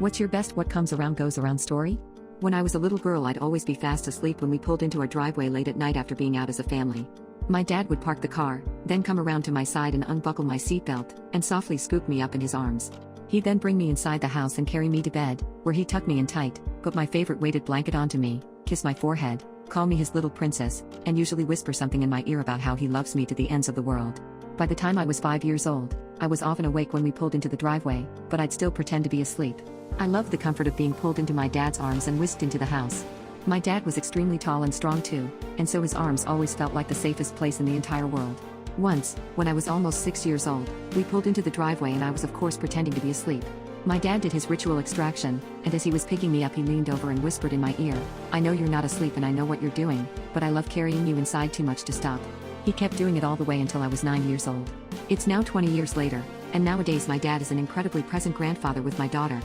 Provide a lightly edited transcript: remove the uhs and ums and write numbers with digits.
What's your best what comes around goes around story? When I was a little girl, I'd always be fast asleep when we pulled into our driveway late at night after being out as a family. My dad would park the car, then come around to my side and unbuckle my seatbelt, and softly scoop me up in his arms. He'd then bring me inside the house and carry me to bed, where he'd tuck me in tight, put my favorite weighted blanket onto me, kiss my forehead, call me his little princess, and usually whisper something in my ear about how he loves me to the ends of the world. By the time I was 5 years old, I was often awake when we pulled into the driveway, but I'd still pretend to be asleep. I loved the comfort of being pulled into my dad's arms and whisked into the house. My dad was extremely tall and strong too, and so his arms always felt like the safest place in the entire world. Once, when I was almost 6 years old, we pulled into the driveway and I was of course pretending to be asleep. My dad did his ritual extraction, and as he was picking me up he leaned over and whispered in my ear, "I know you're not asleep and I know what you're doing, but I love carrying you inside too much to stop." He kept doing it all the way until I was 9 years old. It's now 20 years later, and nowadays my dad is an incredibly present grandfather with my daughter.